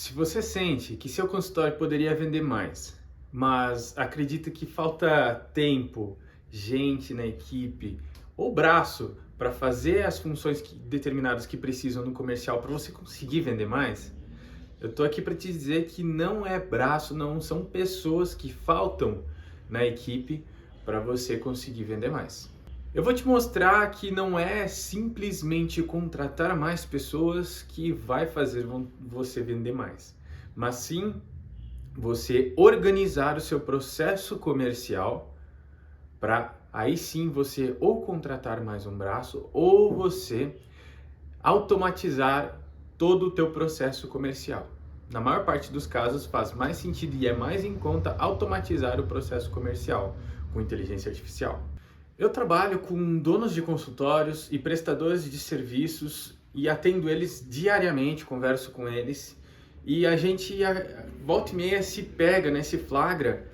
Se você sente que seu consultório poderia vender mais, mas acredita que falta tempo, gente na equipe ou braço para fazer as funções determinadas que precisam no comercial para você conseguir vender mais, eu tô aqui para te dizer que não é braço, não são pessoas que faltam na equipe para você conseguir vender mais. Eu vou te mostrar que não é simplesmente contratar mais pessoas que vai fazer você vender mais, mas sim você organizar o seu processo comercial para aí sim você ou contratar mais um braço ou você automatizar todo o teu processo comercial. Na maior parte dos casos faz mais sentido e é mais em conta automatizar o processo comercial com inteligência artificial. Eu trabalho com donos de consultórios e prestadores de serviços e atendo eles diariamente, converso com eles e a gente volta e meia se pega, né, se flagra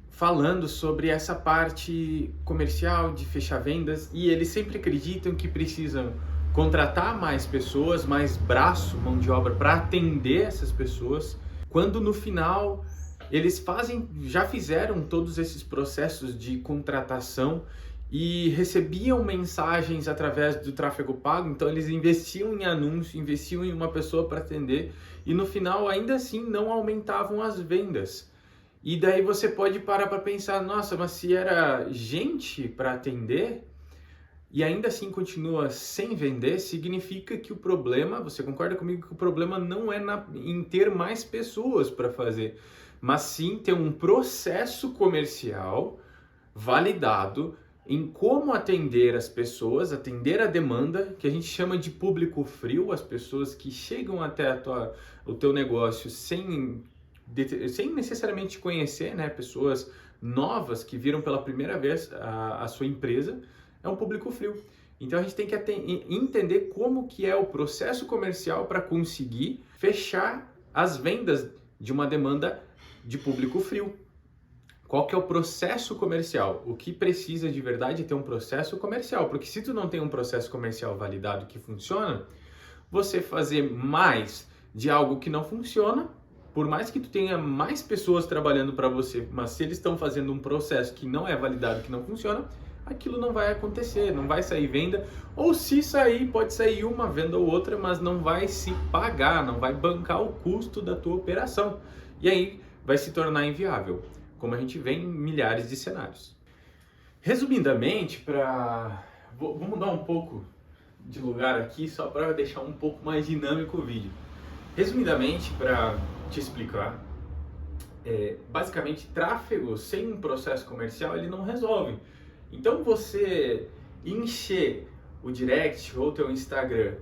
falando sobre essa parte comercial de fechar vendas e eles sempre acreditam que precisam contratar mais pessoas, mais braço, mão de obra para atender essas pessoas, quando no final eles já fizeram todos esses processos de contratação e recebiam mensagens através do tráfego pago, então eles investiam em anúncio, investiam em uma pessoa para atender e no final ainda assim não aumentavam as vendas. E daí você pode parar para pensar, nossa, mas se era gente para atender e ainda assim continua sem vender, significa que o problema, você concorda comigo que o problema não é em ter mais pessoas para fazer, mas sim ter um processo comercial validado em como atender as pessoas, atender a demanda, que a gente chama de público frio, as pessoas que chegam até o teu negócio sem necessariamente conhecer, né? Pessoas novas que viram pela primeira vez a sua empresa, é um público frio. Então a gente tem que entender como que é o processo comercial para conseguir fechar as vendas de uma demanda de público frio. Qual que é o processo comercial? O que precisa de verdade é ter um processo comercial, porque se tu não tem um processo comercial validado que funciona, você fazer mais de algo que não funciona, por mais que tu tenha mais pessoas trabalhando para você, mas se eles estão fazendo um processo que não é validado, que não funciona, aquilo não vai acontecer, não vai sair venda, ou se sair, pode sair uma venda ou outra, mas não vai se pagar, não vai bancar o custo da tua operação. E aí vai se tornar inviável, como a gente vê em milhares de cenários. Resumidamente, vou mudar um pouco de lugar aqui, só para deixar um pouco mais dinâmico o vídeo. Resumidamente, para te explicar, basicamente tráfego sem um processo comercial ele não resolve. Então você encher o direct ou o teu Instagram,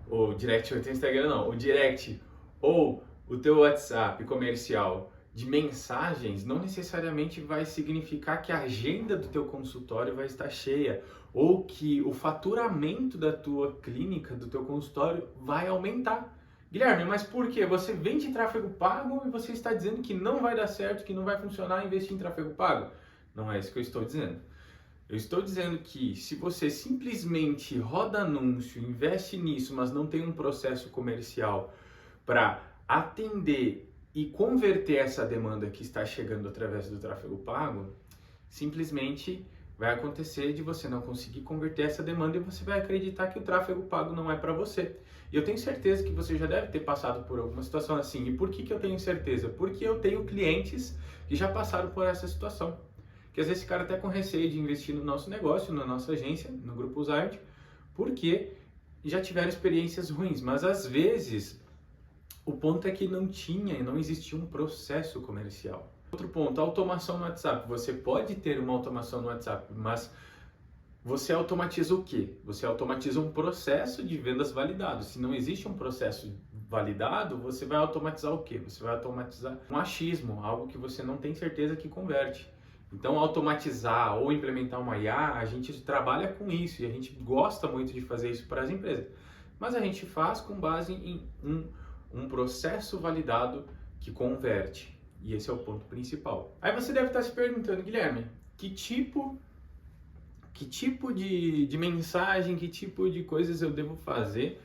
o direct ou o teu WhatsApp comercial de mensagens não necessariamente vai significar que a agenda do teu consultório vai estar cheia ou que o faturamento da tua clínica, do teu consultório vai aumentar. Guilherme, mas por quê? Você vende tráfego pago e você está dizendo que não vai dar certo, que não vai funcionar investir em tráfego pago? Não é isso que eu estou dizendo. Eu estou dizendo que se você simplesmente roda anúncio, investe nisso, mas não tem um processo comercial para atender e converter essa demanda que está chegando através do tráfego pago, simplesmente vai acontecer de você não conseguir converter essa demanda e você vai acreditar que o tráfego pago não é para você. E eu tenho certeza que você já deve ter passado por alguma situação assim. E por que eu tenho certeza? Porque eu tenho clientes que já passaram por essa situação. Que às vezes esse cara até com receio de investir no nosso negócio, na nossa agência, no Grupo Zayt, porque já tiveram experiências ruins. Mas às vezes o ponto é que não existia um processo comercial. Outro ponto, automação no WhatsApp. Você pode ter uma automação no WhatsApp, mas você automatiza o quê? Você automatiza um processo de vendas validado. Se não existe um processo validado, você vai automatizar o quê? Você vai automatizar um achismo, algo que você não tem certeza que converte. Então, automatizar ou implementar uma IA, a gente trabalha com isso e a gente gosta muito de fazer isso para as empresas. Mas a gente faz com base em um processo validado que converte. E esse é o ponto principal. Aí você deve estar se perguntando, Guilherme, que tipo de mensagem, que tipo de coisas eu devo fazer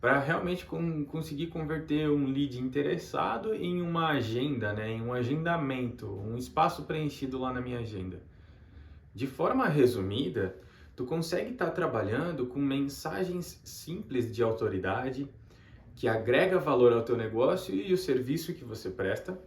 para realmente conseguir converter um lead interessado em uma agenda, né, em um agendamento, um espaço preenchido lá na minha agenda. De forma resumida, tu consegue estar trabalhando com mensagens simples de autoridade, que agrega valor ao teu negócio e o serviço que você presta,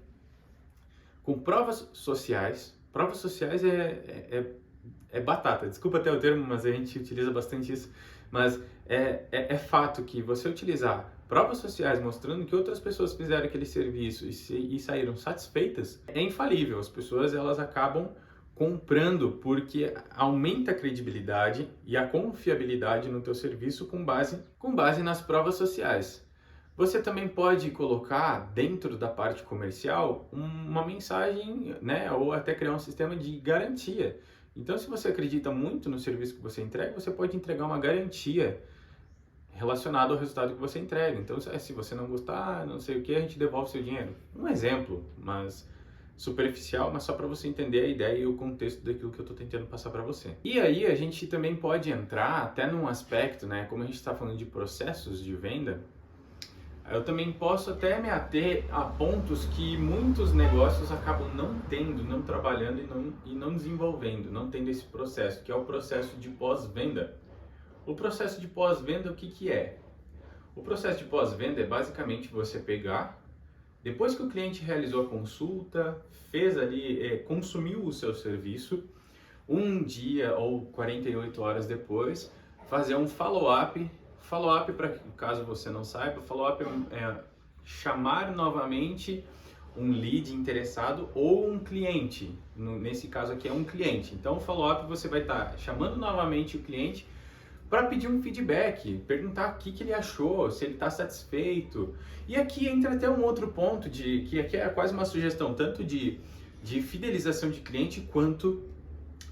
com provas sociais. Provas sociais é batata, desculpa até o termo, mas a gente utiliza bastante isso, mas é fato que você utilizar provas sociais mostrando que outras pessoas fizeram aquele serviço e saíram satisfeitas, é infalível. As pessoas elas acabam comprando porque aumenta a credibilidade e a confiabilidade no teu serviço com base nas provas sociais. Você também pode colocar dentro da parte comercial uma mensagem, né, ou até criar um sistema de garantia. Então, se você acredita muito no serviço que você entrega, você pode entregar uma garantia relacionada ao resultado que você entrega. Então, se você não gostar, não sei o que, a gente devolve seu dinheiro. Um exemplo, mas superficial, mas só para você entender a ideia e o contexto daquilo que eu estou tentando passar para você. E aí a gente também pode entrar até num aspecto, né, como a gente está falando de processos de venda, eu também posso até me ater a pontos que muitos negócios acabam não tendo, não trabalhando e não desenvolvendo, não tendo esse processo, que é o processo de pós-venda. O processo de pós-venda, o que é? O processo de pós-venda é basicamente você pegar, depois que o cliente realizou a consulta, fez ali, consumiu o seu serviço, um dia ou 48 horas depois, fazer um follow-up. Follow-up, para caso você não saiba, follow-up é chamar novamente um lead interessado ou um cliente. Nesse caso aqui é um cliente. Então, o follow-up você vai estar chamando novamente o cliente para pedir um feedback, perguntar o que ele achou, se ele está satisfeito. E aqui entra até um outro ponto, que aqui é quase uma sugestão, tanto de fidelização de cliente, quanto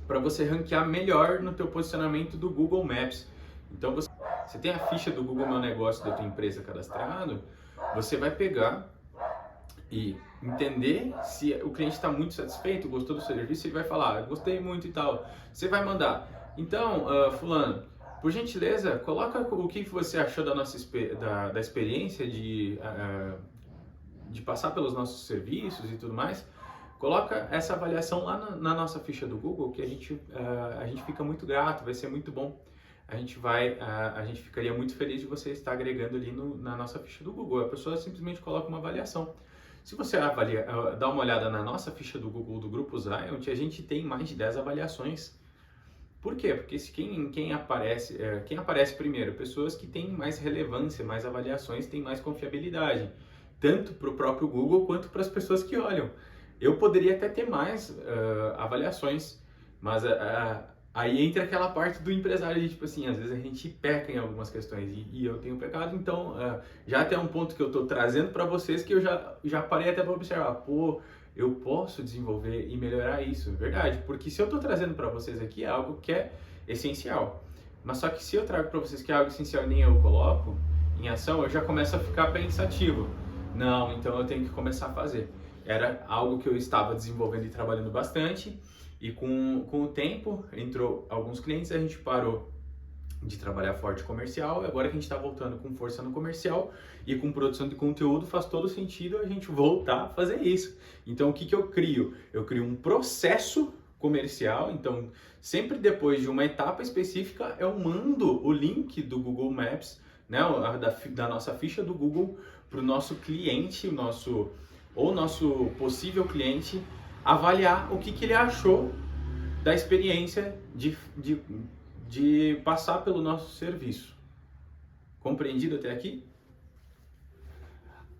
para você ranquear melhor no teu posicionamento do Google Maps. Então, você tem a ficha do Google Meu Negócio da tua empresa cadastrado, você vai pegar e entender se o cliente está muito satisfeito, gostou do serviço, ele vai falar, gostei muito e tal. Você vai mandar, então, fulano, por gentileza, coloca o que você achou da nossa da experiência de passar pelos nossos serviços e tudo mais. Coloca essa avaliação lá na nossa ficha do Google, que a gente fica muito grato, vai ser muito bom. A gente ficaria muito feliz de você estar agregando ali na nossa ficha do Google. A pessoa simplesmente coloca uma avaliação. Se você dá uma olhada na nossa ficha do Google do Grupo Ziont, a gente tem mais de 10 avaliações. Por quê? Porque quem aparece primeiro? Pessoas que têm mais relevância, mais avaliações, têm mais confiabilidade. Tanto para o próprio Google quanto para as pessoas que olham. Eu poderia até ter mais avaliações, mas aí entra aquela parte do empresário de, tipo assim, às vezes a gente peca em algumas questões e eu tenho pecado, então já até um ponto que eu estou trazendo para vocês que eu já parei até para observar, pô, eu posso desenvolver e melhorar isso, verdade, porque se eu estou trazendo para vocês aqui é algo que é essencial, mas só que se eu trago para vocês que é algo essencial e nem eu coloco em ação, eu já começo a ficar pensativo, não, então eu tenho que começar a fazer. Era algo que eu estava desenvolvendo e trabalhando bastante, e com o tempo, entrou alguns clientes, a gente parou de trabalhar forte comercial, agora que a gente está voltando com força no comercial e com produção de conteúdo, faz todo sentido a gente voltar a fazer isso. Então, o que eu crio? Eu crio um processo comercial, então, sempre depois de uma etapa específica, eu mando o link do Google Maps, né, da nossa ficha do Google, para o nosso cliente, o nosso possível cliente, avaliar o que ele achou da experiência de passar pelo nosso serviço. Compreendido até aqui?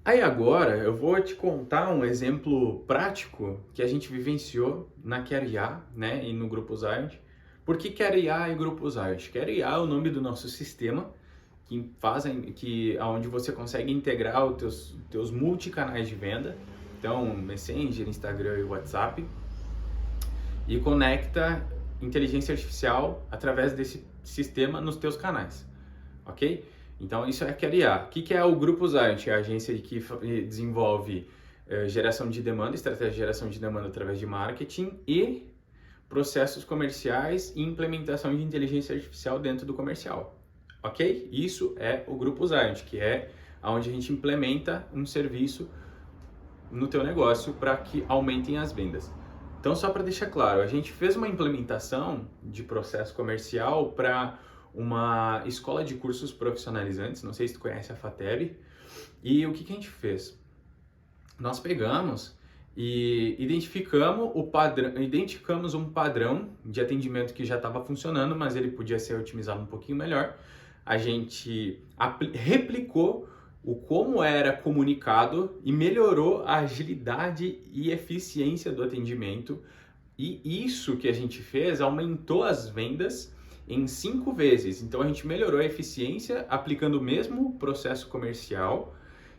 Aí agora eu vou te contar um exemplo prático que a gente vivenciou na Quero IA, né, e no Grupo Ziont. Por que Quero IA e Grupo Ziont? Quero IA é o nome do nosso sistema onde você consegue integrar os teus multicanais de venda, então Messenger, Instagram e WhatsApp, e conecta inteligência artificial através desse sistema nos teus canais, ok? Então isso é a Quero IA. O que é o Grupo Ziont? É a agência que desenvolve geração de demanda, estratégia de geração de demanda através de marketing e processos comerciais e implementação de inteligência artificial dentro do comercial, ok? Isso é o Grupo Zion, que é onde a gente implementa um serviço no teu negócio para que aumentem as vendas. Então, só para deixar claro, a gente fez uma implementação de processo comercial para uma escola de cursos profissionalizantes, não sei se tu conhece a FATEB, e o que a gente fez? Nós pegamos e identificamos um padrão de atendimento que já estava funcionando, mas ele podia ser otimizado um pouquinho melhor. A gente replicou o como era comunicado e melhorou a agilidade e eficiência do atendimento. E isso que a gente fez aumentou as vendas em 5 vezes. Então a gente melhorou a eficiência aplicando o mesmo processo comercial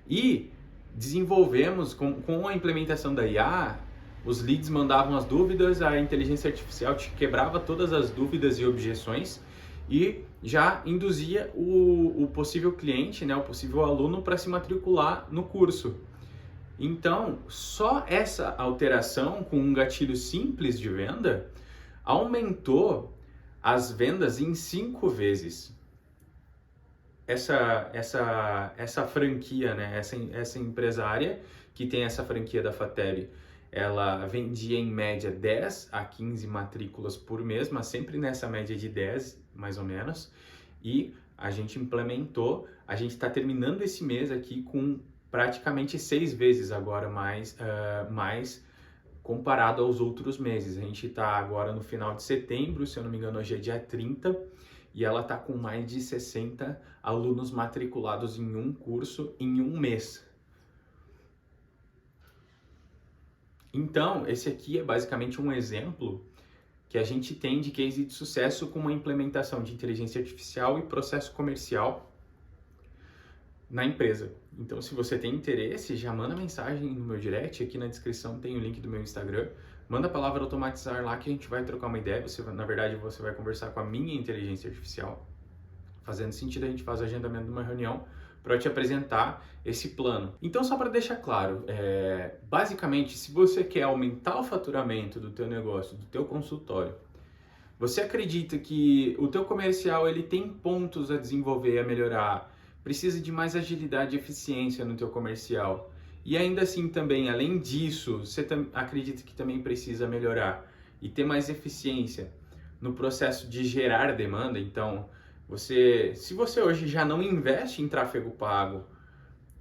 e desenvolvemos com a implementação da IA. Os leads mandavam as dúvidas, a inteligência artificial te quebrava todas as dúvidas e objeções e já induzia o possível cliente, né, o possível aluno para se matricular no curso. Então, só essa alteração com um gatilho simples de venda aumentou as vendas em 5 vezes. Essa franquia, né, essa empresária que tem essa franquia da FATEB, ela vendia em média 10 a 15 matrículas por mês, mas sempre nessa média de 10, mais ou menos. E a gente implementou, a gente está terminando esse mês aqui com praticamente 6 vezes agora mais comparado aos outros meses. A gente está agora no final de setembro, se eu não me engano hoje é dia 30, e ela está com mais de 60 alunos matriculados em um curso em um mês. Então, esse aqui é basicamente um exemplo que a gente tem de case de sucesso com uma implementação de inteligência artificial e processo comercial na empresa. Então, se você tem interesse, já manda mensagem no meu direct, aqui na descrição tem o link do meu Instagram, manda a palavra automatizar lá que a gente vai trocar uma ideia, na verdade você vai conversar com a minha inteligência artificial, fazendo sentido a gente faz o agendamento de uma reunião para te apresentar esse plano. Então, só para deixar claro, basicamente, se você quer aumentar o faturamento do teu negócio, do teu consultório, você acredita que o teu comercial ele tem pontos a desenvolver, a melhorar, precisa de mais agilidade e eficiência no teu comercial, e ainda assim também, além disso, você acredita que também precisa melhorar e ter mais eficiência no processo de gerar demanda. Então, se você hoje já não investe em tráfego pago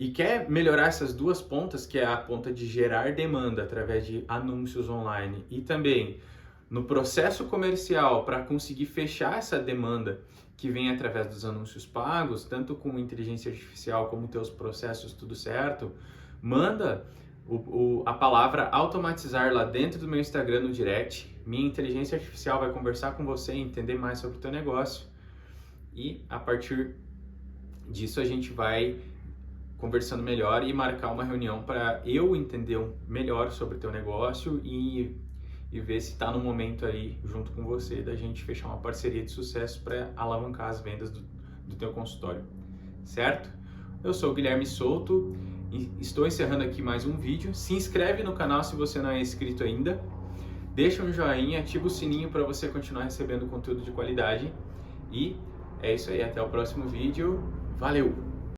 e quer melhorar essas duas pontas, que é a ponta de gerar demanda através de anúncios online e também no processo comercial para conseguir fechar essa demanda que vem através dos anúncios pagos, tanto com inteligência artificial como teus processos tudo certo, manda a palavra automatizar lá dentro do meu Instagram no direct. Minha inteligência artificial vai conversar com você e entender mais sobre o teu negócio. E a partir disso a gente vai conversando melhor e marcar uma reunião para eu entender melhor sobre o teu negócio e ver se está no momento aí, junto com você, da gente fechar uma parceria de sucesso para alavancar as vendas do teu consultório, certo? Eu sou o Guilherme Souto e estou encerrando aqui mais um vídeo. Se inscreve no canal se você não é inscrito ainda, deixa um joinha, ativa o sininho para você continuar recebendo conteúdo de qualidade e é isso aí, até o próximo vídeo. Valeu!